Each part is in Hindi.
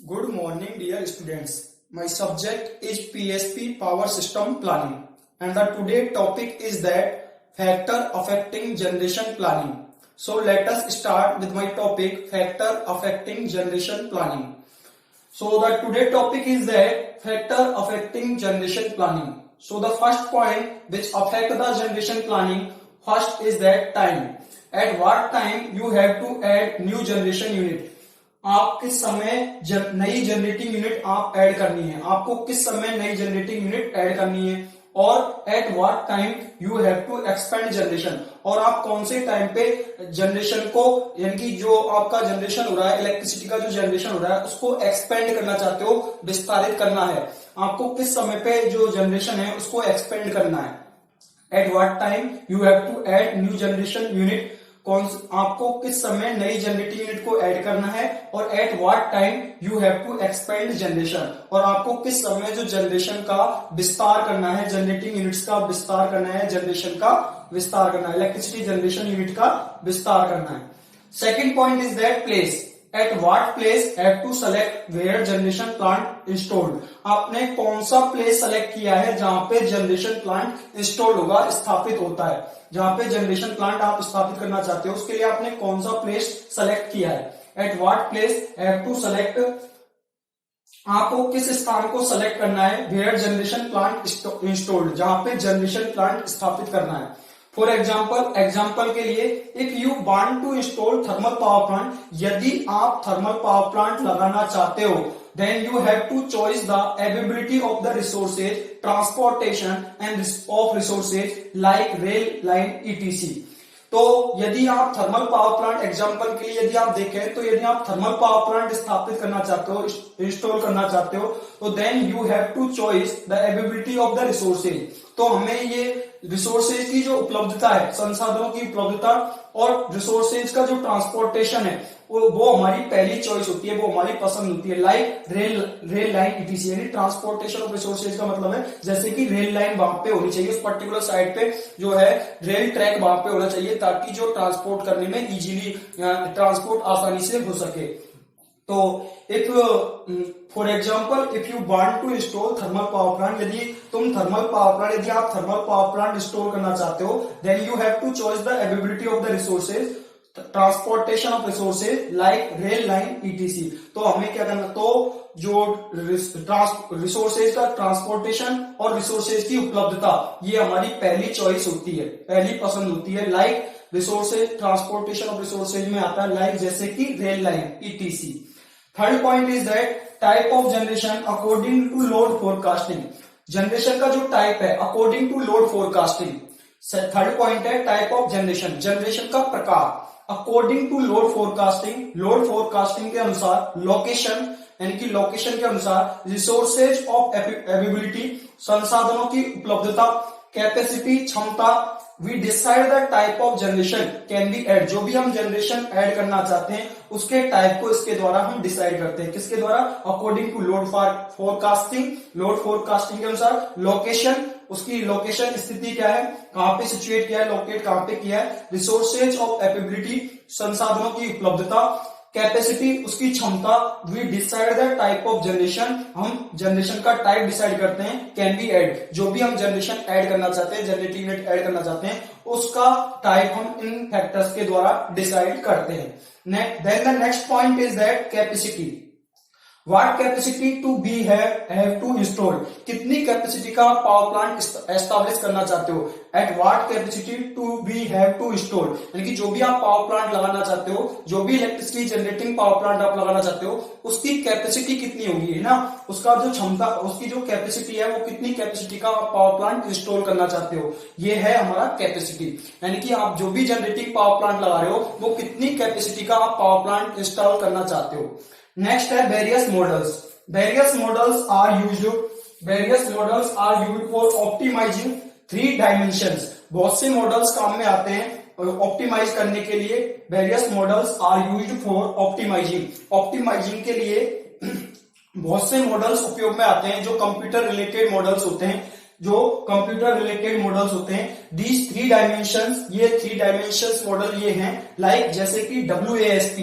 Good morning, dear students. My subject is PSP Power System Planning, and the today topic is that factor affecting generation planning. So let us start with my topic, factor affecting generation planning. So the today topic is that factor affecting generation planning. So the first point which affect the generation planning, first is that time. At what time you have to add new generation unit. आप किस समय नई जनरेटिंग यूनिट आप ऐड करनी है, आपको किस समय नई जनरेटिंग यूनिट ऐड करनी है, और at what time you have to expand generation, और आप कौन से टाइम पे जनरेशन को, यानी कि जो आपका जनरेशन हो रहा है, इलेक्ट्रिसिटी का जो जनरेशन हो रहा है उसको एक्सपेंड करना चाहते हो, विस्तारित करना है, आपको किस समय पे जो जनरेशन है उसको एक्सपेंड करना है. At what time you have to add new generation unit, आपको किस समय नई जनरेटिंग यूनिट को ऐड करना है, और at what time you have to expand generation, और आपको किस समय जो जनरेशन का विस्तार करना है, जनरेटिंग यूनिट्स का विस्तार करना है, जनरेशन का विस्तार करना है, इलेक्ट्रिसिटी जनरेशन यूनिट का विस्तार करना है. Second point is that place. At what place have to select where generation plant installed, आपने कौन सा प्लेस सेलेक्ट किया है जहां पे जनरेशन प्लांट इंस्टॉल होगा, स्थापित होता है, जहां पे जनरेशन प्लांट आप स्थापित करना चाहते हो उसके लिए आपने कौन सा प्लेस सेलेक्ट किया है. At what place have to select, आपको किस स्थान को सेलेक्ट करना है, वेयर जनरेशन प्लांट इंस्टॉल्ड, जहां पे जनरेशन प्लांट स्थापित करना है. फॉर एग्जाम्पल के लिए, if you want to install thermal power plant, यदि आप थर्मल पावर प्लांट लगाना चाहते हो, then you have to choose the availability of the resources, transportation and of resources like rail line etc. तो यदि आप थर्मल पावर प्लांट, एग्जांपल के लिए यदि आप देखें तो यदि आप थर्मल पावर प्लांट स्थापित करना चाहते हो, इंस्टॉल करना चाहते हो, तो then you have to choice the availability of the resources. तो हमें ये रिसोर्सेज की जो उपलब्धता है, संसाधनों की उपलब्धता, और रिसोर्सेज का जो ट्रांसपोर्टेशन है वो हमारी पहली चॉइस होती है, वो हमारी पसंद होती है. लाइक रेल लाइन इटीसी, यानी ट्रांसपोर्टेशन ऑफ रिसोर्सेज का मतलब है जैसे कि रेल लाइन वहां पे होनी चाहिए, उस पर्टिकुलर साइड पे जो है रेल ट्रैक वहां पे होना चाहिए, ताकि जो ट्रांसपोर्ट करने में इजीली ट्रांसपोर्ट आसानी से हो सके. तो if for example if you want to install thermal power plant, यदि आप थर्मल पावर प्लांट इंस्टॉल करना चाहते हो, then you have to choice the availability of the resources, transportation of resources like rail line ETC. तो हमें क्या करना, तो जो रिसोर्सेज का ट्रांसपोर्टेशन और रिसोर्सेज की उपलब्धता, ये हमारी पहली चॉइस होती है, पहली पसंद होती है. Like resources, transportation of resources में आता है लाइक जैसे कि rail line ETC. Third point is that type of generation according to load forecasting, generation का जो टाइप है according to load forecasting. Third point है टाइप ऑफ जनरेशन, जनरेशन का प्रकार according to load forecasting, load forecasting के अनुसार, लोकेशन यानी कि लोकेशन के अनुसार, रिसोर्सेज ऑफ अवेलेबिलिटी, संसाधनों की उपलब्धता, कैपेसिटी, क्षमता, we decide the type of generation can be add, जो भी हम जनरेशन ऐड करना चाहते हैं उसके टाइप को इसके द्वारा हम डिसाइड करते हैं. किसके द्वारा, according to load forecasting, load forecasting के अनुसार, लोकेशन, उसकी लोकेशन स्थिति क्या है, कहां पे सिचुएट किया है, लोकेट कहां पे किया है, रिसोर्सेज ऑफ एबिलिटी, संसाधनों की उपलब्धता, कैपेसिटी, उसकी क्षमता, we decide the type of generation, हम जनरेशन का टाइप डिसाइड करते हैं, कैन बी एड, जो भी हम जनरेशन ऐड करना चाहते हैं, जनरेटिंग यूनिट ऐड करना चाहते हैं, उसका टाइप हम इन फैक्टर्स के द्वारा डिसाइड करते हैं. Then the next point is that capacity. What capacity to be have to install, कितनी कैपेसिटी का पावर प्लांट एस्टैब्लिश करना चाहते हो. At what capacity to be have to install, यानी कि जो भी आप पावर प्लांट लगाना चाहते हो, जो भी इलेक्ट्रिसिटी जनरेटिंग पावर प्लांट आप लगाना चाहते हो, उसकी कैपेसिटी कितनी होगी, है ना, उसका जो क्षमता, उसकी जो कैपेसिटी है वो कितनी कैपेसिटी का आप पावर प्लांट इंस्टॉल करना चाहते हो, ये है हमारा कैपेसिटी. यानी कि आप जो भी जनरेटिंग पावर प्लांट लगा रहे हो वो कितनी कैपेसिटी का आप पावर प्लांट इंस्टॉल करना चाहते हो. नेक्स्ट है various models. Various models are used for optimising three dimensions. बहुत से मॉडल्स काम में आते हैं ऑप्टिमाइज करने के लिए. Various models are used for optimising के लिए बहुत से मॉडल्स उपयोग में आते हैं, जो कंप्यूटर रिलेटेड मॉडल्स होते हैं, दीज थ्री डायमेंशंस, ये थ्री डायमेंशंस मॉडल ये हैं, लाइक जैसे कि WASP,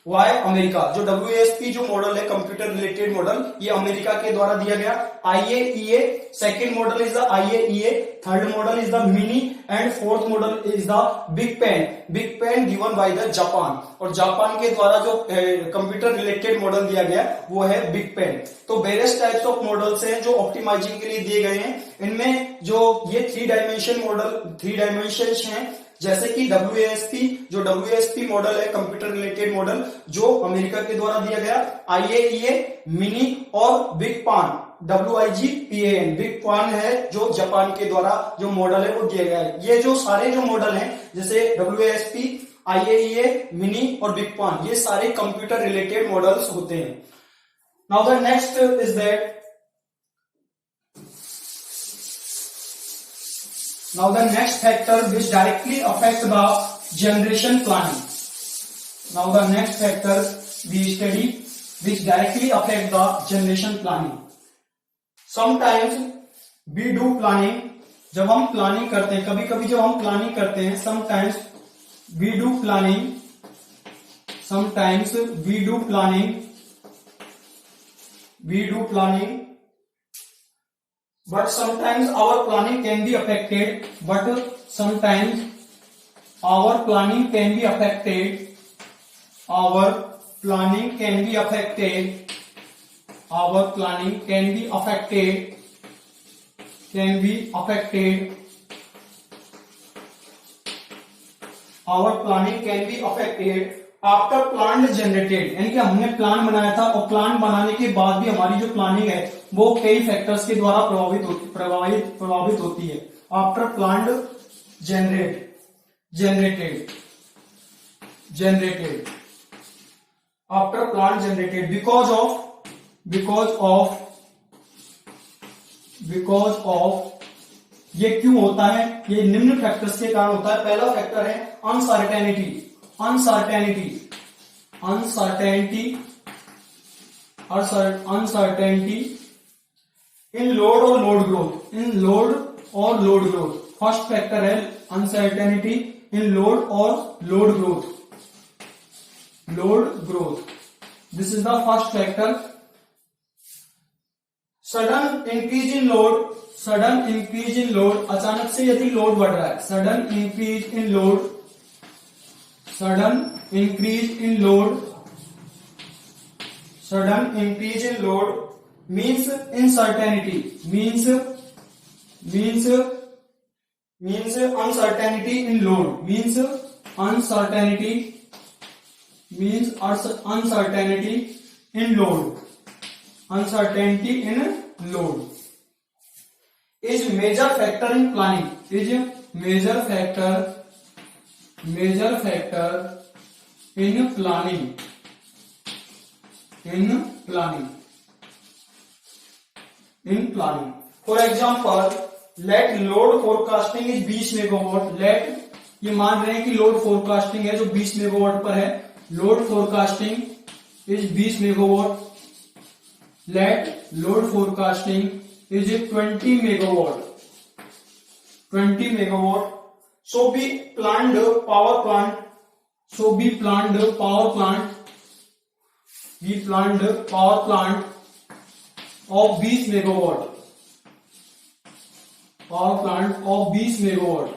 वाई अमेरिका। जो WASP जो मॉडल है कंप्यूटर रिलेटेड मॉडल, ये अमेरिका के द्वारा दिया गया। IAEA second model is the IAEA, third model is the mini and fourth model is the big pen. Big pen given by the Japan, और जापान के द्वारा जो कंप्यूटर रिलेटेड मॉडल दिया गया वो है बिग पेन। तो वेरियस टाइप्स ऑफ मॉडल्स हैं जो ऑप्टिमाइजिंग के लिए दिए गए हैं। इनमें जो ये 3 डायमेंशन मॉडल, 3 डायमेंशन हैं, जैसे कि WASP, जो WASP मॉडल है कंप्यूटर रिलेटेड मॉडल जो अमेरिका के द्वारा दिया गया, IAEA, मिनी और बिग पान, WIGPAN, बिग पान है जो जापान के द्वारा जो मॉडल है वो दिया गया है। ये जो सारे जो मॉडल हैं जैसे WASP, IAEA, मिनी और बिग पान, ये सारे कंप्यूटर रिलेटेड मॉडल्स होते हैं। Now the next is that Now the next factor which directly affect the generation planning. Now the next factor we study which directly affect the generation planning. Sometimes we do planning. जब हम प्लानिंग करते हैं, कभी कभी जब हम प्लानिंग करते हैं, sometimes we do planning. Sometimes we do planning. We do planning. But sometimes our planning can be affected. But sometimes our planning can be affected. Our planning can be affected. Our planning can be affected. Can be affected. Our planning can be affected after plan generated, यानी कि हमने प्लान बनाया था और प्लान बनाने के बाद भी हमारी जो प्लानिंग है वो कई फैक्टर्स के द्वारा प्रभावित होती है। After plan generated after plan generated because of ये क्यों होता है? ये निम्न फैक्टर्स के कारण होता है। पहला फैक्टर है अनसर्टेनिटी इन लोड और लोड ग्रोथ। फर्स्ट फैक्टर है अनसर्टेनिटी इन लोड और load growth. This is the first factor. Sudden increase in load, अचानक से यदि लोड बढ़ रहा है, sudden increase in load means uncertainty in load is major factor in planning. Major factor in planning. For example, let load forecasting is 20 megawatt. Let ये मान रहे हैं कि लोड फोरकास्टिंग है जो 20 मेगावाट पर है। Load forecasting is 20 megawatt. Let load forecasting is 20 megawatt. So be planned power plant. Be planned power plant of 20 megawatt. Power plant of 20 megawatt.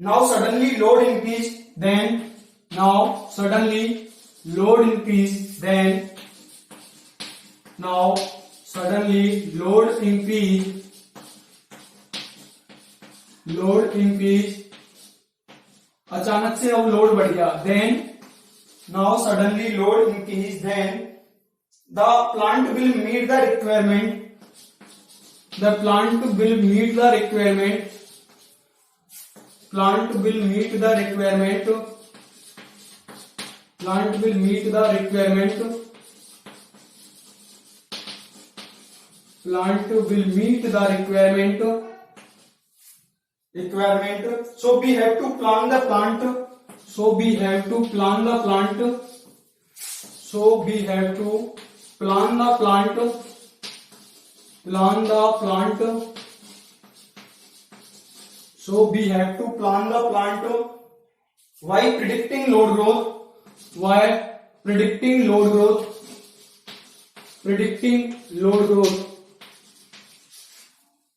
Now suddenly load increase. Load increase, अचानक से अब लोड बढ़ गया। Now suddenly load increase, then the plant will meet the requirement. Plant will meet the requirement So we have to plan the plant. So we have to plan the plant while predicting load growth, while predicting load growth, predicting load growth,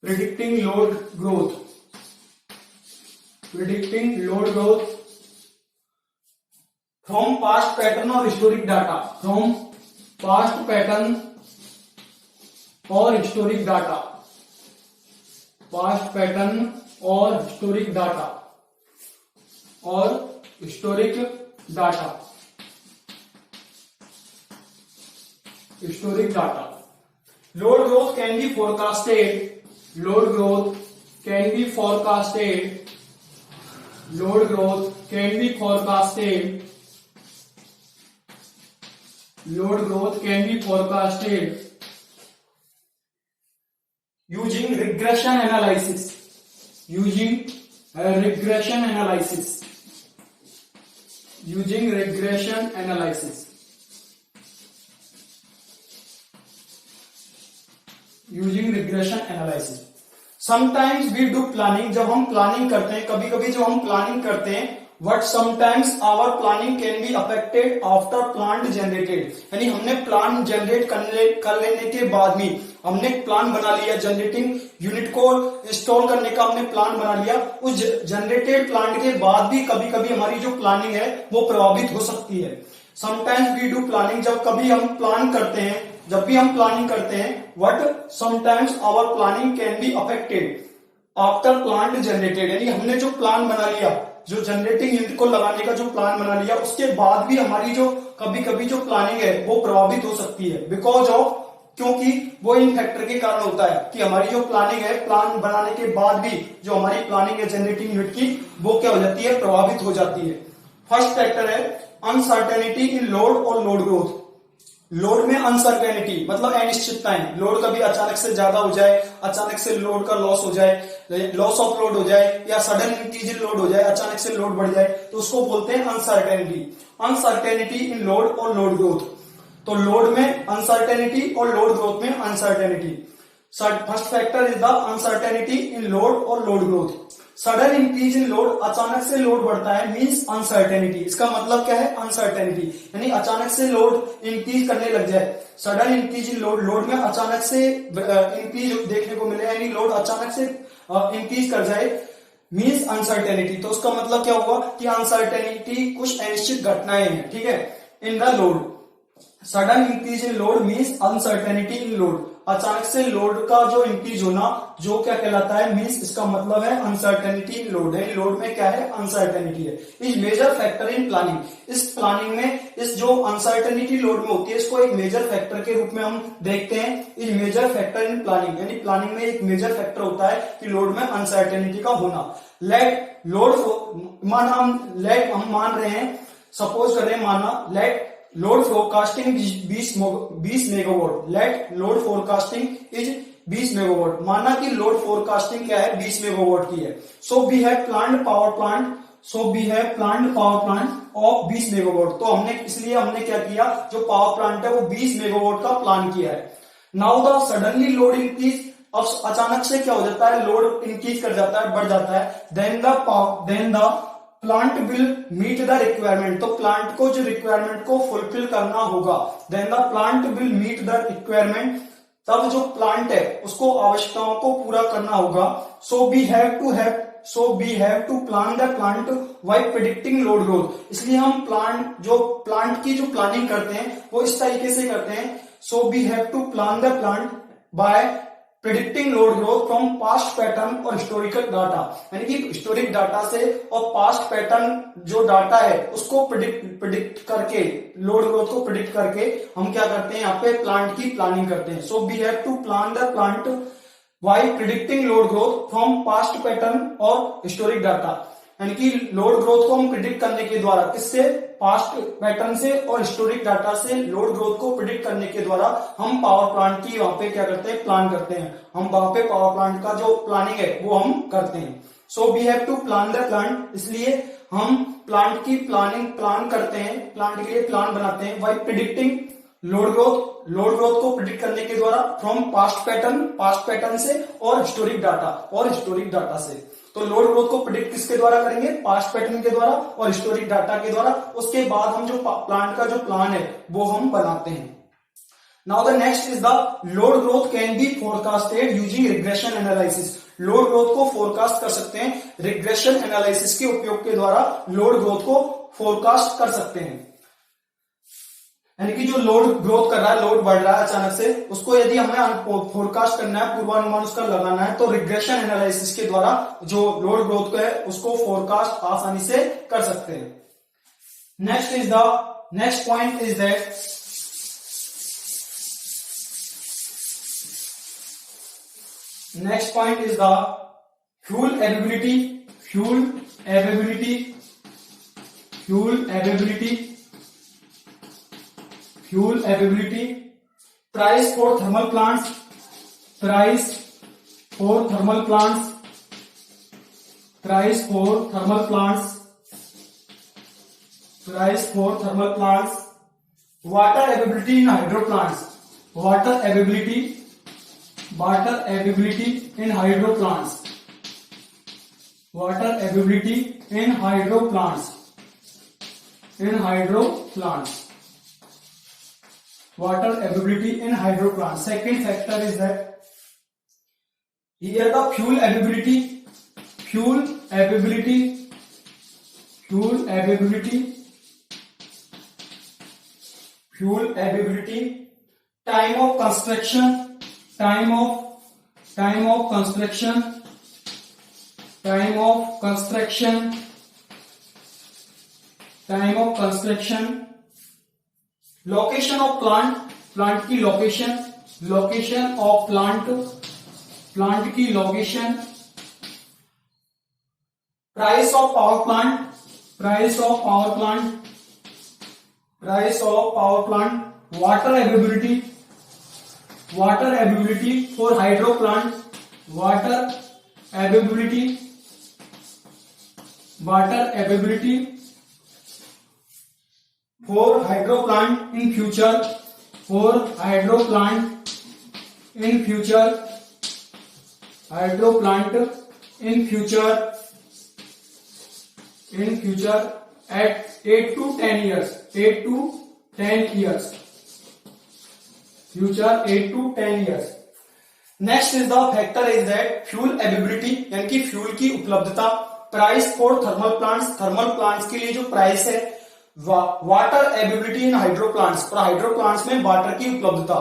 predicting load growth, predicting load growth from past pattern or historic data, from past pattern or historic data, past pattern or historic data, or historic data, historic data. Load growth can be forecasted, load growth can be forecasted, load growth can be forecasted, load growth can be forecasted using regression analysis, using regression analysis, using regression analysis, using regression analysis. Sometimes we do planning, जब हम प्लानिंग करते हैं, कभी कभी जब हम प्लानिंग करते हैं, but sometimes our planning can be affected after plan generated, यानी हमने प्लान जनरेट कर लेने के बाद भी हमने प्लान बना लिया, जनरेटिंग यूनिट को इंस्टॉल करने का हमने प्लान बना लिया, उस जनरेटेड प्लान के बाद भी कभी कभी हमारी जो प्लानिंग है वो प्रभावित हो सकती है. समटाइम्स वी डू प्लानिंग, जब कभी हम प्लान करते हैं, जब भी हम प्लानिंग करते हैं, but sometimes our planning can be affected after plan generated, यानी हमने जो प्लान बना लिया, जो जनरेटिंग यूनिट को लगाने का जो प्लान बना लिया, उसके बाद भी हमारी जो कभी कभी जो प्लानिंग है वो प्रभावित हो सकती है. बिकॉज ऑफ, क्योंकि वो इन फैक्टर के कारण होता है कि हमारी जो प्लानिंग है, प्लान बनाने के बाद भी जो हमारी प्लानिंग है जनरेटिंग यूनिट की, वो क्या हो जाती है, प्रभावित हो जाती है. फर्स्ट फैक्टर है अनसर्टेनिटी इन लोड और लोड ग्रोथ. लोड में अनसर्टेनिटी मतलब अनिश्चितताएं, लोड कभी अचानक से ज्यादा हो जाए, अचानक से लोड का लॉस हो जाए, लॉस ऑफ लोड हो जाए, या सडन इंक्रीज इन लोड हो जाए, अचानक से लोड बढ़ जाए, तो उसको बोलते हैं अनसर्टेनिटी. अनसर्टेनिटी इन लोड और लोड ग्रोथ. तो लोड में अनसर्टेनिटी और लोड ग्रोथ में uncertainty. First factor is the uncertainty in load और load growth. Sudden increase in load, अचानक से लोड बढ़ता है, मींस अनसर्टेनिटी. इसका मतलब क्या है, अनसर्टेनिटी, यानी अचानक से लोड इंक्रीज करने लग जाए. Sudden increase in load, load में अचानक से इंक्रीज देखने को मिले, यानी लोड अचानक से इंक्रीज कर जाए, मींस अनसर्टेनिटी. तो उसका मतलब क्या हुआ कि अनसर्टेनिटी कुछ अनिश्चित घटनाएं हैं, ठीक है, in the load. Sudden increase in load means uncertainty in load. अचानक से लोड का जो इंक्रीज होना, जो क्या कहलाता है, मींस इसका मतलब है अनसर्टेनिटी इन लोड है. लोड में क्या है, अनसर्टेनिटी है. Is major factor in planning. इस प्लानिंग में इस जो अनसर्टेनिटी लोड में होती है, इसको एक मेजर फैक्टर के रूप में हम देखते हैं. Is major factor in planning, यानी प्लानिंग में एक मेजर फैक्टर होता है कि लोड में अनसर्टेनिटी का होना. लेट लोड, हम मान रहे हैं, सपोज कर रहे हैं, माना let load forecasting 20 megawatt. Let load forecasting is 20 megawatt. माना कि लोड फोरकास्टिंग क्या है, 20 मेगावाट की है. So we have planned power plant, so we have planned power plant of 20 megawatt. तो हमने क्या किया, जो पावर प्लांट है वो 20 मेगावाट का प्लान किया है. Now the suddenly load increase, अब अचानक से क्या हो जाता है, लोड इंक्रीज कर जाता है, बढ़ जाता है. Then the plant will meet the requirement. तो प्लांट को जो रिक्वायरमेंट को फुलफिल करना होगा. Then the plant will meet the requirement, तब जो प्लांट है उसको आवश्यकताओं को पूरा करना होगा. So we have to plan the plant by predicting load growth. इसलिए हम प्लांट की जो प्लानिंग करते हैं वो इस तरीके से करते हैं. So we have to plan the plant by predicting load growth from past pattern और हिस्टोरिकल डाटा, यानी कि हिस्टोरिक डाटा से और पास्ट पैटर्न जो डाटा है उसको प्रिडिक्ट करके, लोड ग्रोथ को प्रिडिक्ट करके हम क्या करते हैं, यहाँ पे प्लांट की प्लानिंग करते हैं. So we have to plan the plant by predicting load growth from past pattern और हिस्टोरिक डाटा, यानी कि लोड ग्रोथ को हम प्रिडिक्ट करने के द्वारा, किससे, पास्ट पैटर्न से और हिस्टोरिक डाटा से लोड ग्रोथ को प्रिडिक्ट करने के द्वारा हम पावर प्लांट की वहां पे क्या करते हैं, प्लान करते हैं. हम वहां पे पावर प्लांट का जो प्लानिंग है वो हम करते हैं. So we have to plan the plant, इसलिए हम प्लांट की प्लान करते हैं, प्लांट के लिए प्लान बनाते हैं. बाय प्रिडिक्टिंग लोड ग्रोथ को प्रिडिक्ट करने के द्वारा फ्रॉम पास्ट पैटर्न से और हिस्टोरिक डाटा से. तो लोड ग्रोथ को प्रिडिक्ट किसके द्वारा करेंगे, पास्ट पैटर्न के द्वारा और हिस्टोरिक डाटा के द्वारा। उसके बाद हम जो प्लांट का जो प्लान है वो हम बनाते हैं। Now the next is the load growth can be forecasted using regression analysis. Load growth को फोरकास्ट कर सकते हैं रिग्रेशन एनालिसिस के उपयोग के द्वारा, लोड ग्रोथ को फोरकास्ट कर सकते हैं। यानी कि जो लोड ग्रोथ कर रहा है, लोड बढ़ रहा है अचानक से, उसको यदि हमें फोरकास्ट करना है, पूर्वानुमान उसका लगाना है, तो रिग्रेशन एनालिसिस के द्वारा जो लोड ग्रोथ है उसको फोरकास्ट आसानी से कर सकते हैं। Next point is that next point is the fuel availability, price for thermal plants, price for thermal plants, water availability in hydro plants, water availability in hydro plants, water availability in hydro plants, water availability in hydro plants. Second factor is that here the fuel availability, time of construction, time of construction, location of plant की location of plant की location, price of power plant, water availability for hydro plant, water availability for hydro plant in future, at 8 to 10 years, future 8 to 10 years. Next is the factor is that fuel availability, यानी कि फ्यूल की उपलब्धता, प्राइस फॉर थर्मल प्लांट्स के लिए जो प्राइस है, वाटर अवेलेबिलिटी इन हाइड्रो प्लांट्स, और हाइड्रो प्लांट्स में वाटर की उपलब्धता।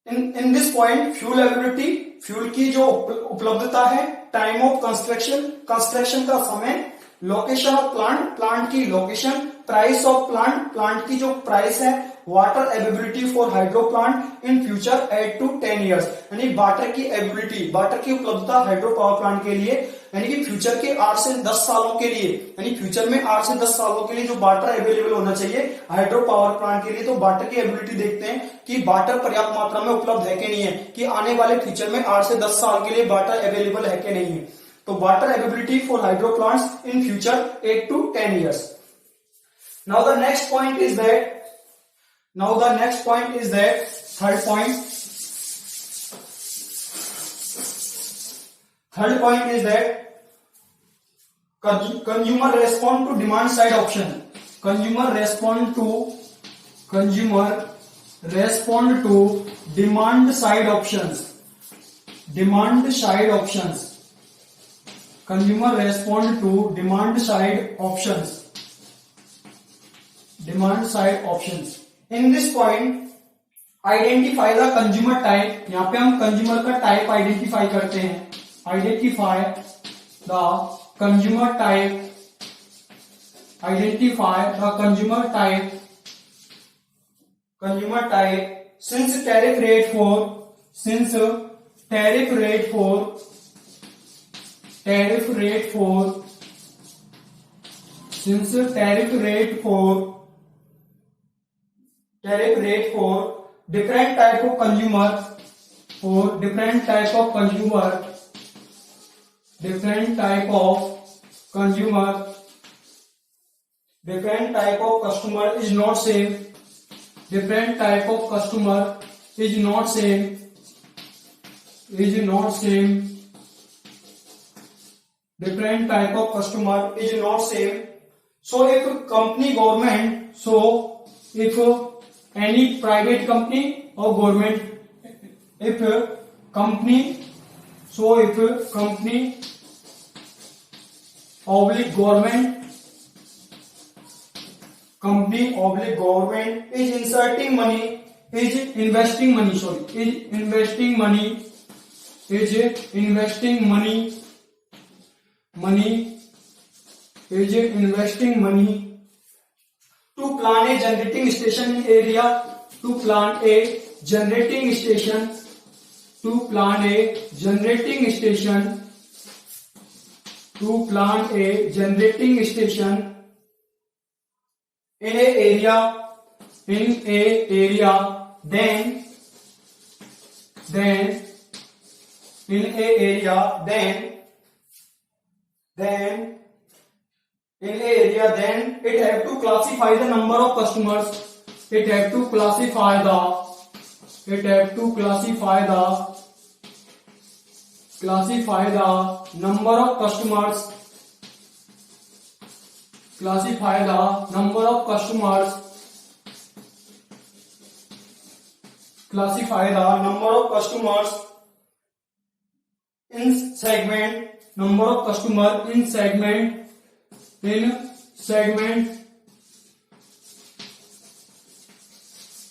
In this point fuel availability, fuel की जो उपलब्धता है, टाइम ऑफ कंस्ट्रक्शन का समय, लोकेशन ऑफ प्लांट की लोकेशन, प्राइस ऑफ प्लांट की जो प्राइस है, water availability for hydro plant in future 8 to 10 years, यानी वाटर की एबिलिटी, वाटर की उपलब्धता हाइड्रो पावर प्लांट के लिए, यानी कि फ्यूचर के 8 से 10 सालों के लिए, यानी फ्यूचर में 8 से 10 सालों के लिए जो वाटर अवेलेबल होना चाहिए हाइड्रो पावर प्लांट के लिए, तो वाटर की एबिलिटी देखते हैं कि वाटर पर्याप्त मात्रा में उपलब्ध है कि नहीं है, कि आने वाले फ्यूचर में 8 से 10 साल के लिए वाटर अवेलेबल है कि नहीं है। तो water availability for hydro plants in future 8 to 10 years. Now the next point is that third point is that consumer respond to demand side option. Consumer respond to demand side options. Consumer respond to demand side options. In this point, identify the consumer type. यहाँ पे हम कंज्यूमर का टाइप आइडेंटिफाई करते हैं. Identify the consumer type. Identify the consumer type. Since tariff rate for different type of consumer, different type of customer is not same. Different type of customer is not same. different type of customer is not same. So if company government, so if any private company or government, if company, so if company oblique government, company oblique government is inserting money, is investing money, sorry, is investing money, is investing money, money, is investing money to plan a generating station in area, to plan a generating station, to plan a generating station, to plan a generating station in a area, in a area, then in a area, then in a area, then it have to classify the number of customers, it have to classify the, it have to classify the number of customers, classify the number of customers, classify the number of customers in segment, number of customer in segment,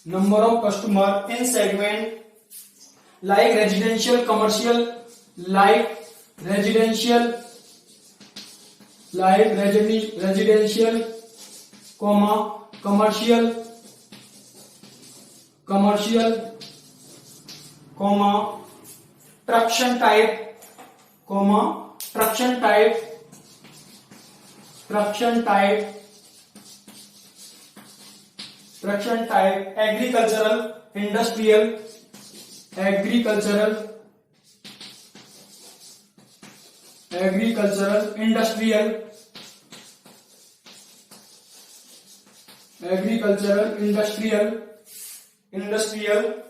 number of customer in segment, like residential, commercial, like residential, comma commercial, comma traction type, comma traction type, agricultural, industrial, industrial,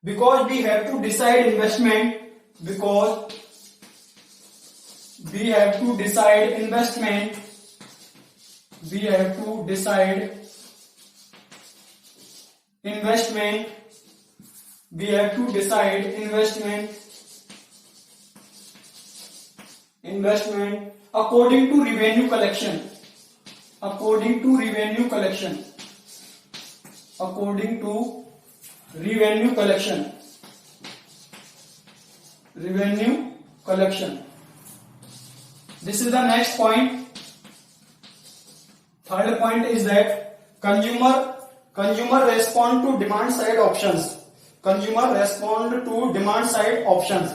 because we have to decide investment, because we have to decide investment, we have to decide investment, we have to decide investment, investment according to revenue collection, according to revenue collection, according to revenue collection, revenue collection. This is the next point. Third point is that consumer respond to demand side options, consumer respond to demand side options.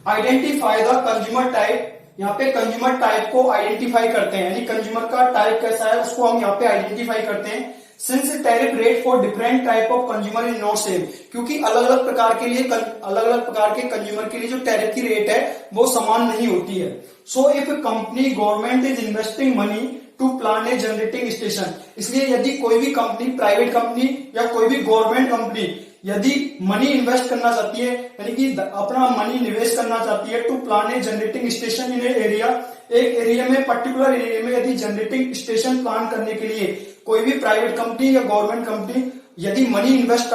Identify the consumer type, यहाँ पे कंज्यूमर टाइप को आइडेंटिफाई करते हैं, यानी कंज्यूमर का टाइप कैसा है उसको हम यहाँ पे आइडेंटिफाई करते हैं. Since tariff rate for different type of consumer is not same, क्योंकि अलग अलग प्रकार के लिए अलग अलग प्रकार के कंज्यूमर के लिए जो टैरिफ की रेट है वो समान नहीं होती है. So if company government is investing money to plan a generating station, इसलिए यदि कोई भी कंपनी, प्राइवेट कंपनी या कोई भी गवर्नमेंट कंपनी यदि मनी इन्वेस्ट करना चाहती है, यानी कि अपना मनी निवेश करना चाहती है to plan a generating station in area, एक एरिया में, पर्टिकुलर एरिया में यदि जनरेटिंग स्टेशन प्लान करने के लिए कोई भी प्राइवेट कंपनी या गवर्नमेंट कंपनी यदि मनी इन्वेस्ट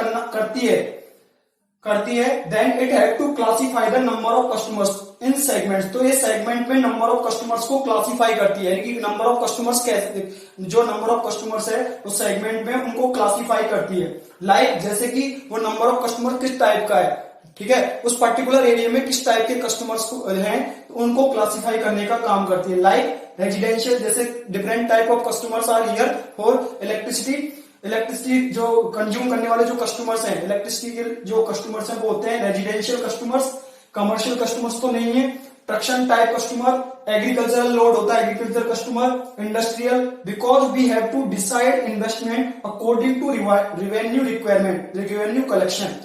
करती है then it have to classify the number of customers in segments. तो ये सेगमेंट में नंबर ऑफ कस्टमर्स को क्लासिफाई करती है, यानी कि नंबर ऑफ कस्टमर्स कैसे, जो नंबर ऑफ कस्टमर्स है उस सेगमेंट में उनको क्लासिफाई करती है. लाइक जैसे कि वो नंबर ऑफ कस्टमर किस टाइप का है, ठीक है, उस पर्टिकुलर एरिया में किस टाइप के कस्टमर्स हैं उनको क्लासिफाई करने का काम करती है. लाइक रेजिडेंशियल, जैसे different type of customers are here for electricity जो कंज्यूम करने वाले जो कस्टमर्स हैं, इलेक्ट्रिसिटी के जो कस्टमर्स हैं वो होते हैं रेजिडेंशियल कस्टमर्स, कमर्शियल कस्टमर्स तो नहीं है. Traction type customer, agricultural load होता है agriculture customer, industrial, because we have to decide investment according to revenue requirement, revenue collection,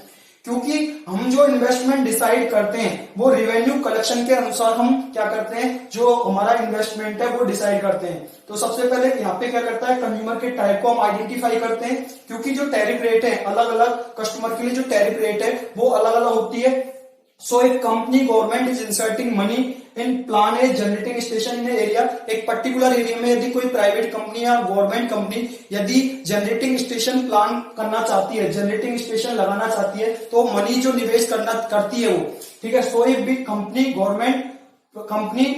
क्योंकि हम जो इन्वेस्टमेंट डिसाइड करते हैं वो रेवेन्यू कलेक्शन के अनुसार हम क्या करते हैं, जो हमारा इन्वेस्टमेंट है वो डिसाइड करते हैं. तो सबसे पहले यहाँ पे क्या करता है, कंज्यूमर के टाइप को हम आइडेंटिफाई करते हैं, क्योंकि जो टैरिफ रेट है अलग अलग कस्टमर के लिए जो टैरिफ रेट है वो अलग अलग होती है. So if company government is inserting money in plan a generating station in area, एक पर्टिकुलर एरिया में यदि कोई प्राइवेट कंपनी या गवर्नमेंट कंपनी यदि जनरेटिंग स्टेशन प्लान करना चाहती है, जनरेटिंग स्टेशन लगाना चाहती है, तो मनी जो निवेश करती है वो, ठीक है। So if big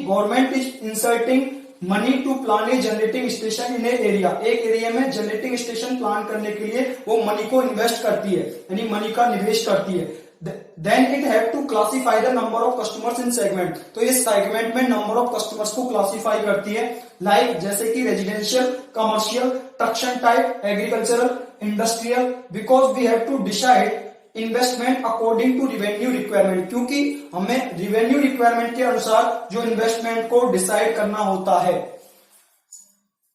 government is inserting money to plan a generating station in area, एक एरिया में जनरेटिंग स्टेशन प्लान करने के लिए वो मनी को इन्वेस्ट करती है, यानी मनी का निवेश करती है। Then it have to classify the number of customers in segment, तो इस सेगमेंट में नंबर ऑफ कस्टमर्स को क्लासीफाई करती है, लाइक जैसे कि residential, commercial, traction type, agricultural, industrial, because we have to decide investment according to revenue requirement, क्योंकि हमें रिवेन्यू रिक्वायरमेंट के अनुसार जो इन्वेस्टमेंट को डिसाइड करना होता है।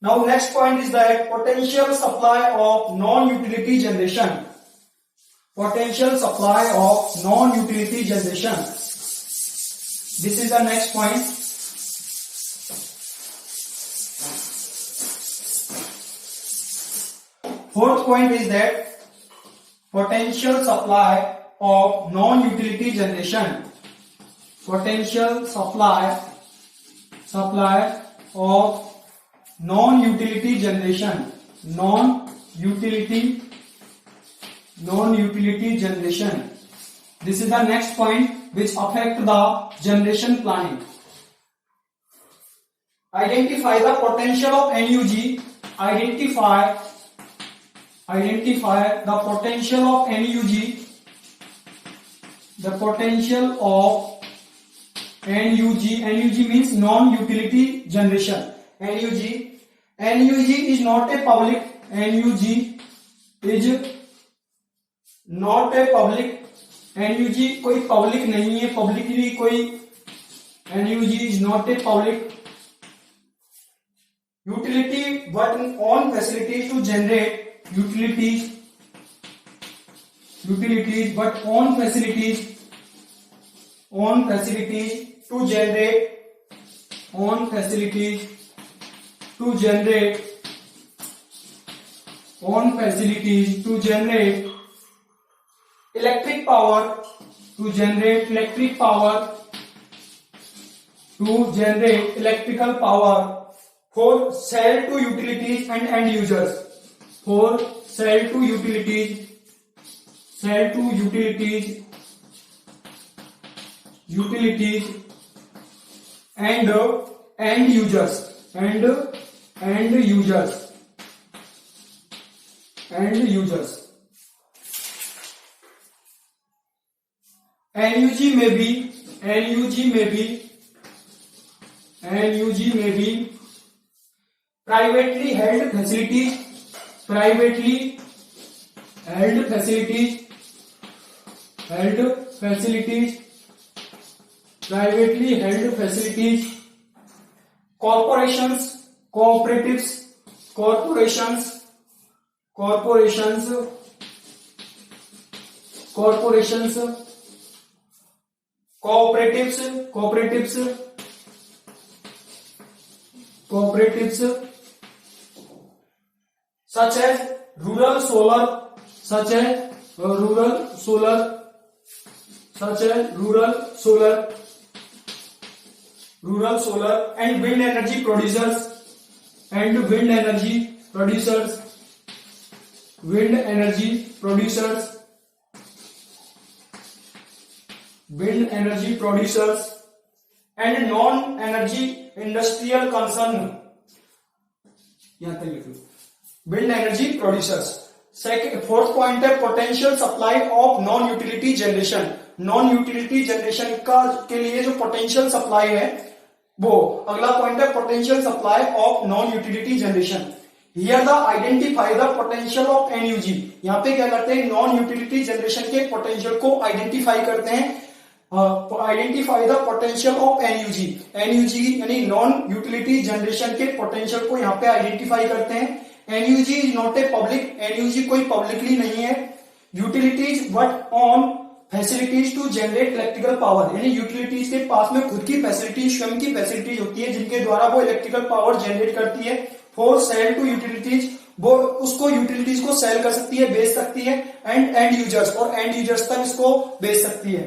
Now next point is that potential supply of non utility generation, potential supply of non utility generation, this is the next point. Fourth point is that potential supply of non-utility generation, potential supply of non-utility generation, non-utility generation. This is the next point which affect the generation planning. Identify the potential of NUG, identify the potential of NUG, the potential of NUG means non-utility generation. NUG is not a public, NUG is not a public, NUG कोई पब्लिक नहीं है, पब्लिकली कोई, NUG is not a public utility but on facilities to generate utilities but on facilities to generate electric power to generate electrical power for sell to utilities and end users, for sell to utilities and end users. NUG may be privately held facilities, privately held facilities, corporations, cooperatives, cooperatives, such as rural solar, and wind energy producers, and non-energy industrial concern, wind energy producers. Fourth point है potential supply of non utility generation, non utility generation का के लिए जो पोटेंशियल सप्लाई है वो अगला पॉइंट है potential supply of non utility generation. Here the identify the potential of NUG, यहाँ पे क्या करते हैं, नॉन यूटिलिटी जनरेशन के पोटेंशियल को आइडेंटिफाई करते हैं, identify the potential of NUG यानी नॉन यूटिलिटी जनरेशन के पोटेंशियल को यहाँ पे आइडेंटिफाई करते हैं। NUG is not a public, NUG कोई पब्लिकली नहीं है, utilities but on facilities to generate electrical power, यानी यूटिलिटीज के पास में खुद की फैसिलिटीज, स्वयं की फैसिलिटीज होती है जिनके द्वारा वो इलेक्ट्रिकल पावर जनरेट करती है। फॉर सेल टू यूटिलिटीज, वो उसको यूटिलिटीज को सेल कर सकती है, बेच सकती है, एंड एंड यूजर्स, और एंड यूजर्स तक इसको बेच सकती है।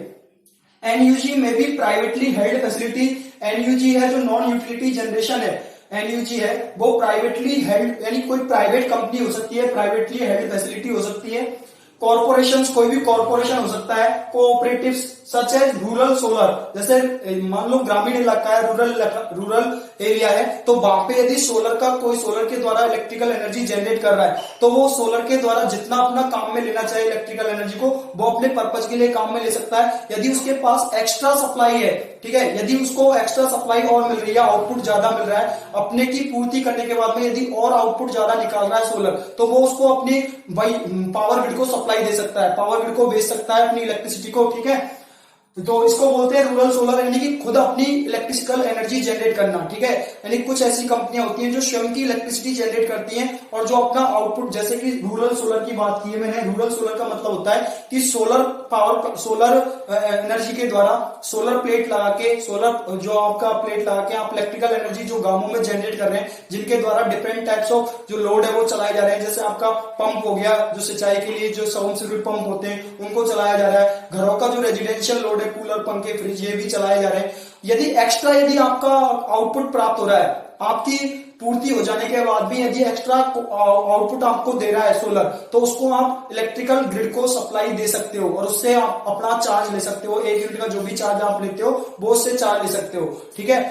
एनयूजी में भी प्राइवेटली हेल्ड फैसिलिटी, एनयूजी है जो नॉन यूटिलिटी जनरेशन है, एनयूजी है वो प्राइवेटली हेल्ड यानी कोई प्राइवेट कंपनी हो सकती है, प्राइवेटली हेल्ड फैसिलिटी हो सकती है। कॉर्पोरेशंस, कोई भी कॉर्पोरेशन हो सकता है। Cooperatives such as rural solar, जैसे मान लो ग्रामीण इलाका है, रूरल एरिया है, तो वहां पे यदि सोलर के द्वारा इलेक्ट्रिकल एनर्जी जनरेट कर रहा है, तो वो सोलर के द्वारा जितना अपना काम में लेना चाहिए इलेक्ट्रिकल एनर्जी को, वो अपने पर्पज के लिए काम में ले सकता है। यदि उसके पास एक्स्ट्रा सप्लाई है, ठीक है, यदि उसको एक्स्ट्रा सप्लाई और मिल रही है, आउटपुट ज्यादा मिल रहा है, अपने की पूर्ति करने के बाद में यदि और आउटपुट ज्यादा निकाल रहा है सोलर, तो वो उसको अपनी पावर ग्रिड को सप्लाई दे सकता है, पावर ग्रिड को बेच सकता है अपनी इलेक्ट्रिसिटी को, ठीक है। तो इसको बोलते हैं रूरल सोलर, यानी कि खुद अपनी इलेक्ट्रिकल एनर्जी जनरेट करना, ठीक है। यानी कुछ ऐसी कंपनियां होती हैं जो स्वयं की इलेक्ट्रिसिटी जनरेट करती हैं और जो अपना आउटपुट, जैसे कि रूरल सोलर की बात की है मैंने, रूरल सोलर का मतलब होता है कि सोलर एनर्जी के द्वारा सोलर प्लेट लगा के, सोलर जो आपका प्लेट लगा के आप इलेक्ट्रिकल एनर्जी जो गांवों में जनरेट कर रहे हैं, जिनके द्वारा डिफरेंट टाइप्स ऑफ जो लोड है वो चलाए जा रहे हैं। जैसे आपका पंप हो गया, जो सिंचाई के लिए जो सबमर्सिबल पंप होते हैं उनको चलाया जा रहा है। घरों का जो रेजिडेंशियल लोड है, कूलर, पंखे, फ्रिज, ये भी चलाए जा रहे हैं। यदि आपका आउटपुट प्राप्त हो रहा है, आपकी पूर्ति हो जाने के बाद भी यदि एक्स्ट्रा आउटपुट आपको दे रहा है सोलर, तो उसको आप इलेक्ट्रिकल ग्रिड को सप्लाई दे सकते हो और उससे आप अपना चार्ज ले सकते हो। 1 यूनिट का जो भी चार्ज आप लेते हो वो उससे चार्ज ले सकते हो, ठीक है।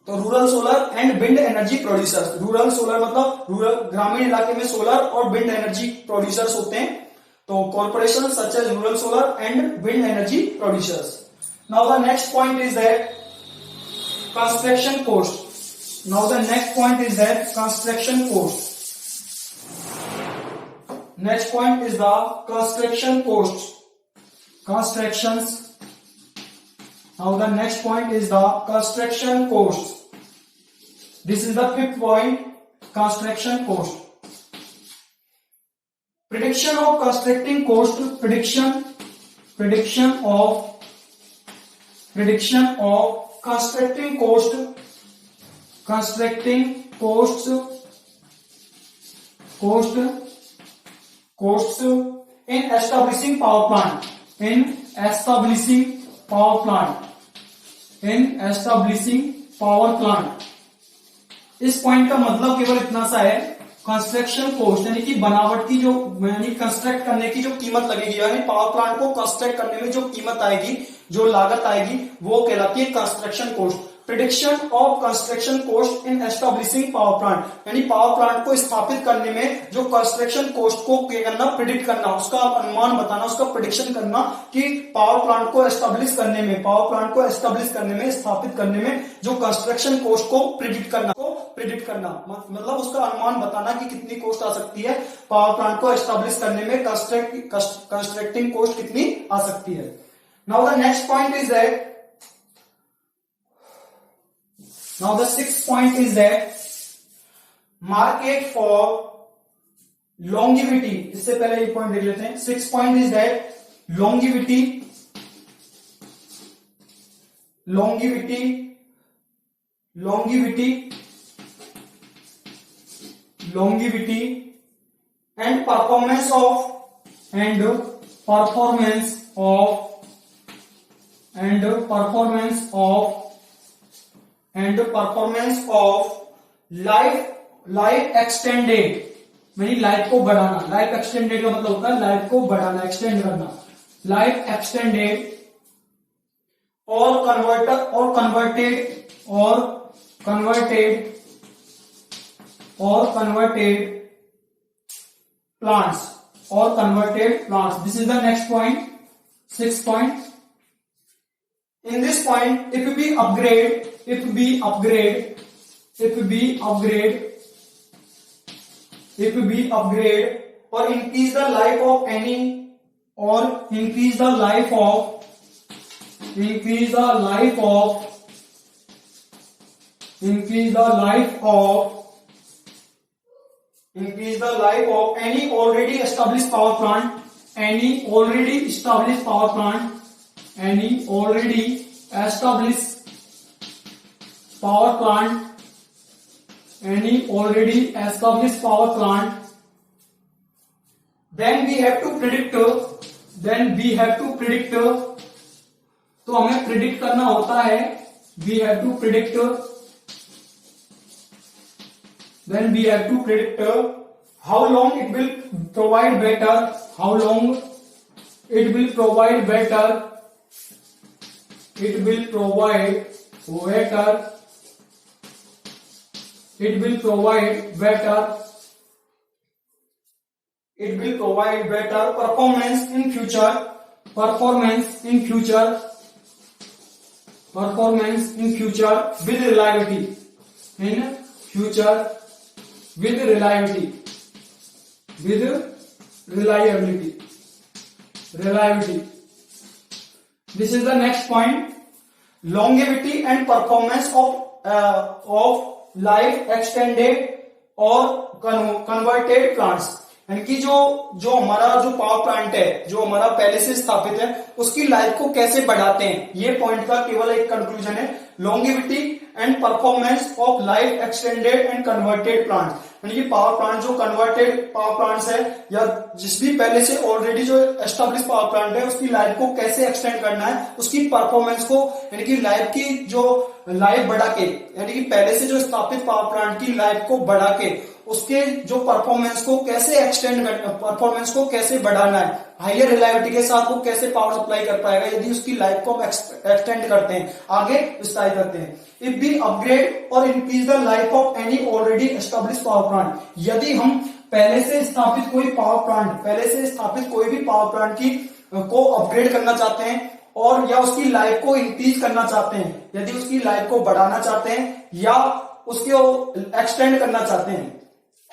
तो rural solar and wind energy producers, rural solar मतलब रूरल ग्रामीण इलाके में सोलर और विंड एनर्जी प्रोड्यूसर्स होते हैं। तो corporation such as rural solar and wind energy producers. Now the next point is that construction cost. Now the next point is that construction cost. Next point is the construction cost. Constructions. Now the next point is the construction cost. This is the 5th point, construction cost. Prediction of constructing cost. Prediction of constructing costs in establishing power plant, इस पॉइंट का मतलब केवल इतना सा है, कंस्ट्रक्शन कॉस्ट यानी कि बनावट की जो, यानी कंस्ट्रक्ट करने की जो कीमत लगेगी, यानी पावर प्लांट को कंस्ट्रक्ट करने में जो कीमत आएगी, जो लागत आएगी, वो कहलाती है construction cost. Prediction of construction cost in establishing power plant, यानी पावर प्लांट को स्थापित करने में जो कंस्ट्रक्शन कॉस्ट को क्या करना, प्रिडिक्ट करना, उसका अनुमान बताना, उसका प्रिडिक्शन करना कि पावर प्लांट को एस्टेब्लिश करने में, स्थापित करने में जो कंस्ट्रक्शन कॉस्ट को प्रिडिक्ट करना, मतलब उसका अनुमान बताना कि कितनी कॉस्ट आ सकती है पावर प्लांट को एस्टेब्लिश करने में, कंस्ट्रक्टिंग कॉस्ट कितनी आ सकती है। Now the next point is that, now the 6th point is that market for longevity. इससे पहले ये पॉइंट देख लेते हैं। 6th point is that longevity and performance of life extended, मेरी लाइफ को बढ़ाना। लाइफ एक्सटेंडेड का मतलब होता है लाइफ को बढ़ाना, एक्सटेंड करना। लाइफ एक्सटेंडेड और converted plants, this is the next point, 6th point. In this point, if we upgrade or increase the life of any, or increase the life of any already established power plant, then we have to predict तो हमें प्रिडिक्ट करना होता है, we have to predict, then we have to predict how long it will provide better, how long it will provide better, it will provide better, it will provide better, it will provide better performance in future, performance in future, performance in future with reliability, in future with reliability, with reliability, reliability. This is the next point. Longevity and performance of life extended or converted plants. यानी कि जो हमारा जो पावर प्लांट है, जो हमारा पहले से स्थापित है, उसकी लाइफ को कैसे बढ़ाते हैं, ये पॉइंट का केवल एक कंक्लूजन है। Longevity and performance of life extended and converted plant, यानी कि पावर प्लांट जो कन्वर्टेड पावर प्लांट्स है या जिस भी पहले से ऑलरेडी जो एस्टेब्लिश पावर प्लांट है उसकी लाइफ को कैसे एक्सटेंड करना है, उसकी परफॉर्मेंस को यानी कि लाइफ की जो लाइफ बढ़ा के, यानी कि पहले से जो स्थापित पावर प्लांट की लाइफ को बढ़ा के उसके जो परफॉर्मेंस को कैसे एक्सटेंड करना, परफॉर्मेंस को कैसे बढ़ाना है, हायर रिलायबिलिटी के साथ वो कैसे पावर सप्लाई कर पाएगा यदि उसकी लाइफ को हम एक्सटेंड करते हैं, आगे विस्तार करते हैं। इफ वी अपग्रेड और increase the life of any already establish power plant, यदि हम पहले से स्थापित कोई पावर प्लांट, पहले से स्थापित कोई भी पावर प्लांट की को अपग्रेड करना चाहते हैं और या उसकी लाइफ को इंक्रीज करना चाहते हैं, यदि उसकी लाइफ को बढ़ाना चाहते हैं या उसको एक्सटेंड करना चाहते हैं,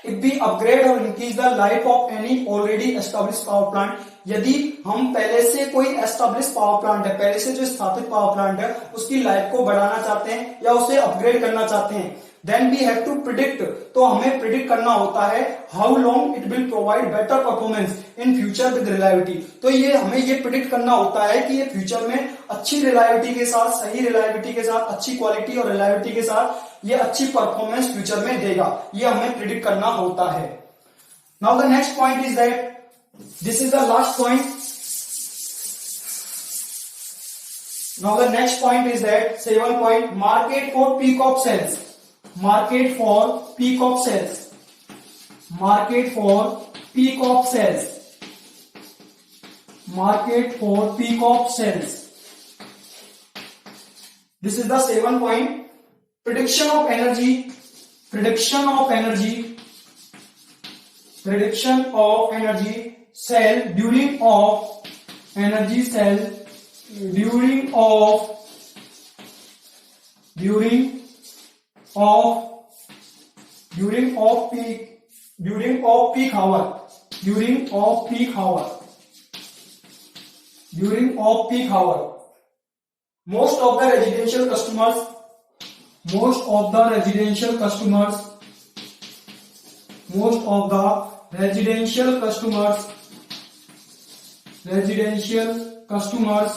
if we upgrade or increase the life of any already established power plant, यदि हम पहले से कोई established power plant है, पहले से जो स्थापित पावर प्लांट है उसकी लाइफ को बढ़ाना चाहते हैं या उसे अपग्रेड करना चाहते हैं, then we have to predict, तो हमें प्रिडिक्ट करना होता है how long it will provide better performance in future with reliability। तो ये हमें ये प्रिडिक्ट करना होता है कि ये फ्यूचर में अच्छी रिलायबिलिटी के साथ, सही रिलायबिलिटी के साथ, अच्छी क्वालिटी और रिलायबिलिटी के साथ ये अच्छी परफॉर्मेंस फ्यूचर में देगा, ये हमें प्रिडिक्ट करना होता है। Now the next point is that, this is the last point. Now the next point is that 7 point, market for peak off sales, market for peak of cells, market for peak of cells, market for peak of cells. This is the 7 point. Prediction of energy, prediction of energy, prediction of energy cell during of energy cell during of peak hour, during of peak hour, during of peak hour. Most of the residential customers, most of the residential customers, most of the residential customers, residential customers,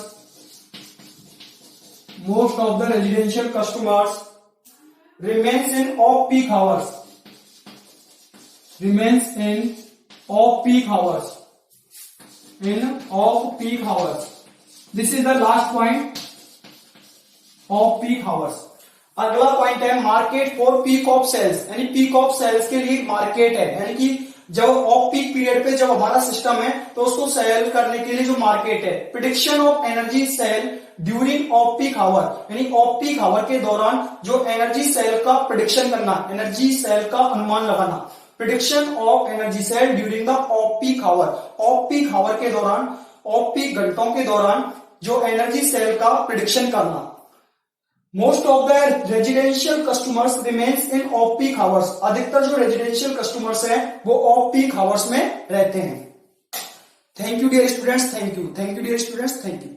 most of the residential customers remains in off peak hours, remains in off peak hours, in off peak hours. This is the last point, off peak hours. अगला पॉइंट है market for peak off sales, यानी पीक ऑफ सेल्स के लिए मार्केट है, यानी कि जब ऑफ पीक पीरियड पे जब हमारा सिस्टम है तो उसको सेल करने के लिए जो मार्केट है। Prediction of energy sale during off peak hour, यानी ऑफ पीक आवर के दौरान जो एनर्जी सेल का प्रिडिक्शन करना, एनर्जी सेल का अनुमान लगाना। Prediction of energy sale during the off peak hour, off peak hour के दौरान, ऑफ पीक घंटों के दौरान जो एनर्जी सेल का प्रिडिक्शन करना। Most of the residential customers remains in off peak hours, अधिकतर जो रेजिडेंशियल कस्टमर्स हैं वो ऑफ पीक आवर्स में रहते हैं। Thank you dear students, thank you dear students, thank you.